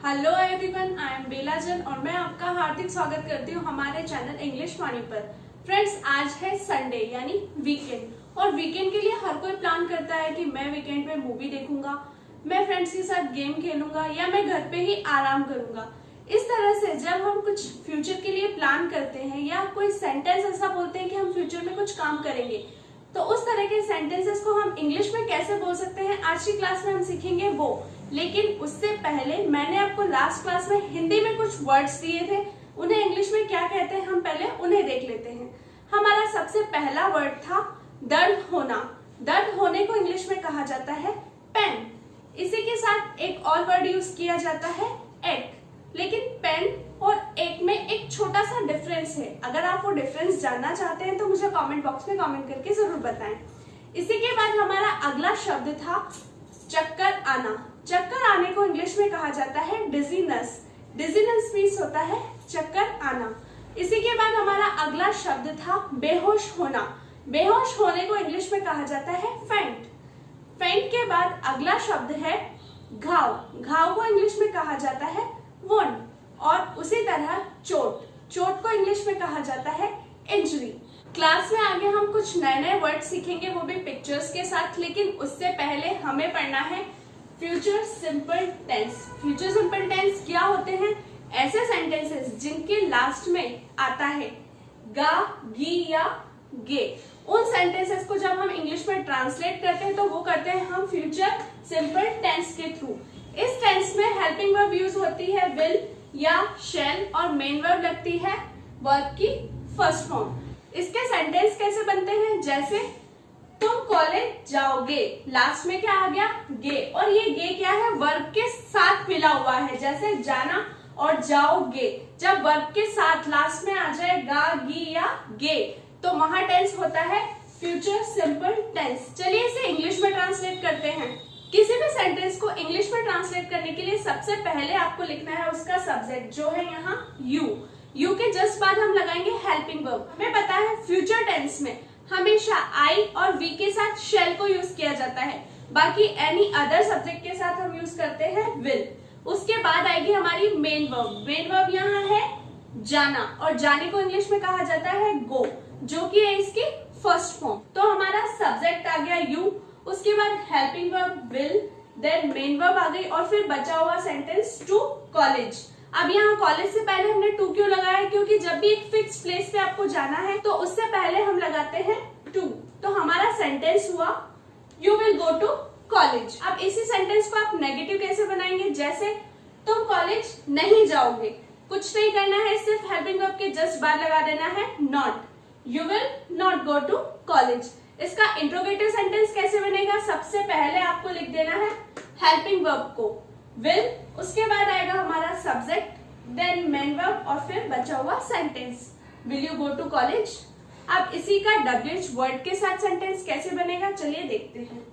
Hello everyone, I am बेलाजन और मैं आपका हार्दिक स्वागत करती हूँ हमारे चैनल इंग्लिश वाणी पर। फ्रेंड्स, आज है संडे यानी वीकेंड और वीकेंड के लिए हर कोई प्लान करता है कि मैं वीकेंड पे मूवी देखूंगा, मैं फ्रेंड्स के साथ गेम खेलूंगा या मैं घर पे ही आराम करूंगा। इस तरह से जब हम कुछ फ्यूचर के लिए प्लान करते हैं या कोई सेंटेंस ऐसा बोलते हैं कि हम फ्यूचर में कुछ काम करेंगे, तो उस तरह के सेंटेंसेस को हम इंग्लिश में कैसे बोल सकते हैं आज की क्लास में हम सीखेंगे वो। लेकिन उससे पहले मैंने आपको लास्ट क्लास में हिंदी में कुछ वर्ड्स दिए थे, उन्हें इंग्लिश में क्या कहते हैं हम पहले उन्हें देख लेते हैं। हमारा सबसे पहला वर्ड था दर्द होना। दर्द होने को इंग्लिश में कहा जाता है पेन। इसी के साथ एक और वर्ड यूज किया जाता है एक। लेकिन पेन और एक में एक छोटा सा डिफरेंस है। अगर आप वो डिफरेंस जानना चाहते हैं तो मुझे कमेंट बॉक्स में कमेंट करके जरूर बताएं। इसी के बाद हमारा अगला शब्द था चक्कर आना। चक्कर आने को इंग्लिश में कहा जाता है डिजीनेस। डिजीनेस मीन्स होता है चक्कर आना। इसी के बाद हमारा अगला शब्द था बेहोश होना। बेहोश होने को इंग्लिश में कहा जाता है फेंट। फेंट के बाद अगला शब्द है घाव। घाव को इंग्लिश में कहा जाता है वुंड। और उसी तरह चोट। चोट को इंग्लिश में कहा जाता है इंजरी। क्लास में आगे हम कुछ नए नए वर्ड सीखेंगे, वो भी पिक्चर्स के साथ। लेकिन उससे पहले हमें पढ़ना है future simple tense. Future simple tense क्या होते हैं? ऐसे सेंटेंसेस जिनके लास्ट में आता है गा, गी या गे। उन सेंटेंसेस को जब हम इंग्लिश में ट्रांसलेट करते हैं तो वो करते हैं हम फ्यूचर सिंपल टेंस के थ्रू। इस टेंस में हेल्पिंग वर्ब यूज होती है विल या शैल और मेन वर्ब लगती है वर्ब की फर्स्ट फॉर्म। इसके सेंटेंस कैसे बनते हैं? जैसे तुम कॉलेज जाओगे, लास्ट में क्या आ गया? गे। और ये गे क्या है? वर्ब के साथ मिला हुआ है। जैसे जाना और जाओगे, जब वर्ब के साथ लास्ट में आ जाए गा, गी या गे तो वहां टेंस होता है फ्यूचर सिंपल टेंस। चलिए इसे इंग्लिश में ट्रांसलेट करते हैं। किसी भी सेंटेंस को इंग्लिश में ट्रांसलेट करने के लिए सबसे पहले आपको लिखना है उसका सब्जेक्ट, जो है यहाँ यू। यू के जस्ट बाद हम लगाएंगे हेल्पिंग वर्ब। हमें पता है फ्यूचर टेंस में हमेशा आई और वी के साथ शेल को यूज किया जाता है, बाकी एनी अदर सब्जेक्ट के साथ हम यूज करते हैं विल। उसके बाद आएगी हमारी मेन वर्ब। मेन वर्ब यहाँ है जाना और जाने को इंग्लिश में कहा जाता है गो, जो कि है इसकी फर्स्ट फॉर्म। तो हमारा सब्जेक्ट आ गया यू, उसके बाद helping verb will, then main verb आ गई और फिर बचा हुआ सेंटेंस टू कॉलेज। अब यहाँ कॉलेज से पहले हमने टू क्यों लगाया है? क्योंकि जब भी एक फिक्स प्लेस पे आपको जाना है तो उससे पहले हम लगाते हैं टू। तो हमारा सेंटेंस हुआ you will go to college. अब इसी सेंटेंस को आप नेगेटिव कैसे बनाएंगे? जैसे तुम कॉलेज नहीं जाओगे। कुछ नहीं करना है, सिर्फ हेल्पिंग वर्ब के जस्ट बाद लगा देना है not. You will not go to college. इसका इंट्रोगेटिव सेंटेंस कैसे बनेगा? सबसे पहले आपको लिख देना है हेल्पिंग वर्ब को विल, उसके बाद आएगा हमारा सब्जेक्ट, देन मेन वर्ब और फिर बचा हुआ sentence will you go to college. अब इसी का WH वर्ड के साथ सेंटेंस कैसे बनेगा चलिए देखते हैं।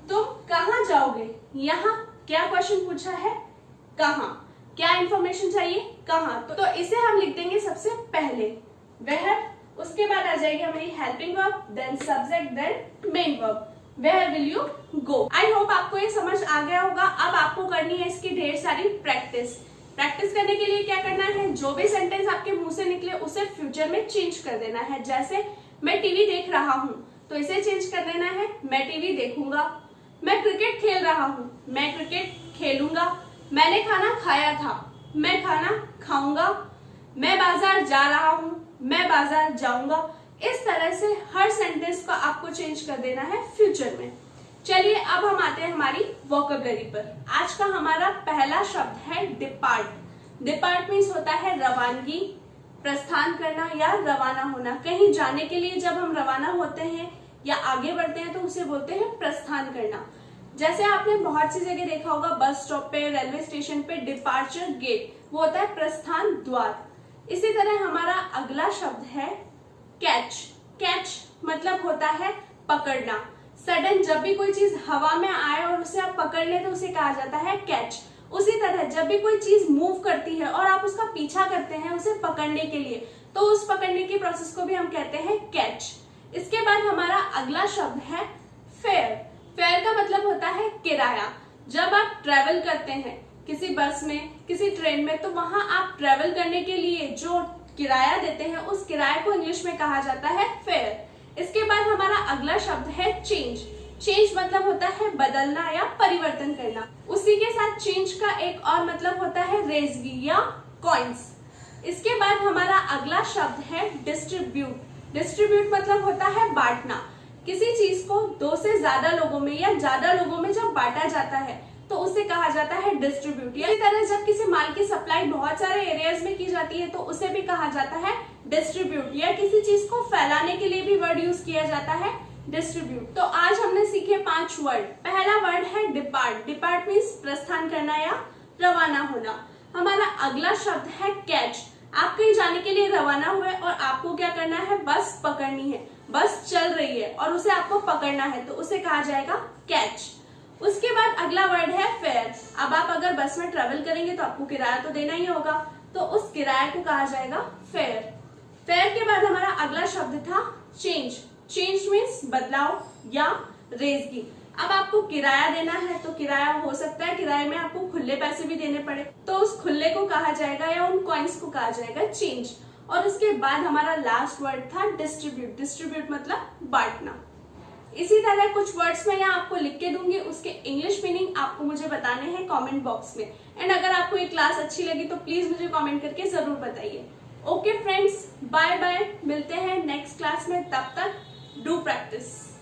तुम कहाँ जाओगे? यहाँ क्या क्वेश्चन पूछा है? कहाँ। क्या इंफॉर्मेशन चाहिए? कहाँ। तो इसे हम लिख देंगे सबसे पहले वेयर, उसके बाद आ जाएगी हमारी helping verb, then subject, then main verb. Where will you go? I hope आपको ये समझ आ गया होगा। अब आपको करनी है इसकी ढेर सारी प्रैक्टिस। प्रैक्टिस करने के लिए क्या करना है? जो भी सेंटेंस आपके मुंह से निकले उसे फ्यूचर में चेंज कर देना है। जैसे मैं टीवी देख रहा हूँ तो इसे चेंज कर देना है मैं टीवी देखूंगा। मैं क्रिकेट खेल रहा हूँ, मैं क्रिकेट खेलूंगा। मैंने खाना खाया था, मैं खाना खाऊंगा। मैं बाजार जा रहा हूँ, मैं बाजार जाऊंगा। इस तरह से हर सेंटेंस को आपको चेंज कर देना है फ्यूचर में। चलिए अब हम आते हैं हमारी वोकैबुलरी पर। आज का हमारा पहला शब्द है डिपार्ट। डिपार्ट मीन्स होता है रवानगी, प्रस्थान करना या रवाना होना। कहीं जाने के लिए जब हम रवाना होते हैं या आगे बढ़ते हैं तो उसे बोलते हैं प्रस्थान करना। जैसे आपने बहुत सी जगह देखा होगा, बस स्टॉप पे, रेलवे स्टेशन पे डिपार्चर गेट, वो होता है प्रस्थान द्वार। इसी तरह हमारा अगला शब्द है कैच। कैच मतलब होता है पकड़ना। सडन जब भी कोई चीज हवा में आए और उसे आप पकड़ ले तो उसे कहा जाता है कैच। उसी तरह जब भी कोई चीज मूव करती है और आप उसका पीछा करते हैं उसे पकड़ने के लिए, तो उस पकड़ने की प्रोसेस को भी हम कहते हैं कैच। इसके बाद हमारा अगला शब्द है फेयर। फेयर का मतलब होता है किराया। जब आप ट्रेवल करते हैं किसी बस में, किसी ट्रेन में, तो वहां आप ट्रेवल करने के लिए जो किराया देते हैं उस किराए को इंग्लिश में कहा जाता है फेयर। इसके बाद हमारा अगला शब्द है चेंज। चेंज मतलब होता है बदलना या परिवर्तन करना। उसी के साथ चेंज का एक और मतलब होता है रेजगी या कॉइन्स। इसके बाद हमारा अगला शब्द है डिस्ट्रीब्यूट। डिस्ट्रीब्यूट मतलब होता है बांटना। किसी चीज को दो से ज्यादा लोगों में या ज्यादा लोगों में जब बांटा जाता है तो उसे कहा जाता है डिस्ट्रीब्यूट। इसी तरह जब किसी माल की सप्लाई बहुत सारे एरियाज में की जाती है तो उसे भी कहा जाता है डिस्ट्रीब्यूट। या किसी चीज को फैलाने के लिए भी वर्ड यूज किया जाता है डिस्ट्रीब्यूट। तो आज हमने सीखे 5 वर्ड। पहला वर्ड है डिपार्ट। डिपार्ट मीन्स प्रस्थान करना या रवाना होना। हमारा अगला शब्द है कैच। आप कहीं जाने के लिए रवाना हुए और आपको क्या करना है, बस पकड़नी है। बस चल रही है और उसे आपको पकड़ना है तो उसे कहा जाएगा कैच। उसके बाद अगला वर्ड है फेयर। अब आप अगर बस में ट्रेवल करेंगे तो आपको किराया तो देना ही होगा, तो उस किराए को कहा जाएगा फेयर। फेयर के बाद हमारा अगला शब्द था चेंज। चेंज मीन्स बदलाव या रेजगी। अब आपको किराया देना है तो किराया हो सकता है किराए में आपको खुले पैसे भी देने पड़े, तो उस खुले को कहा जाएगा या उन कॉइन्स को कहा जाएगा चेंज। और उसके बाद हमारा लास्ट वर्ड था डिस्ट्रीब्यूट। डिस्ट्रीब्यूट मतलब बांटना। इसी तरह कुछ वर्ड्स मैं यहाँ आपको लिख के दूंगी, उसके इंग्लिश मीनिंग आपको मुझे बताने हैं कमेंट बॉक्स में। एंड अगर आपको ये क्लास अच्छी लगी तो प्लीज मुझे कमेंट करके जरूर बताइए। ओके फ्रेंड्स, बाय बाय, मिलते हैं नेक्स्ट क्लास में। तब तक डू प्रैक्टिस।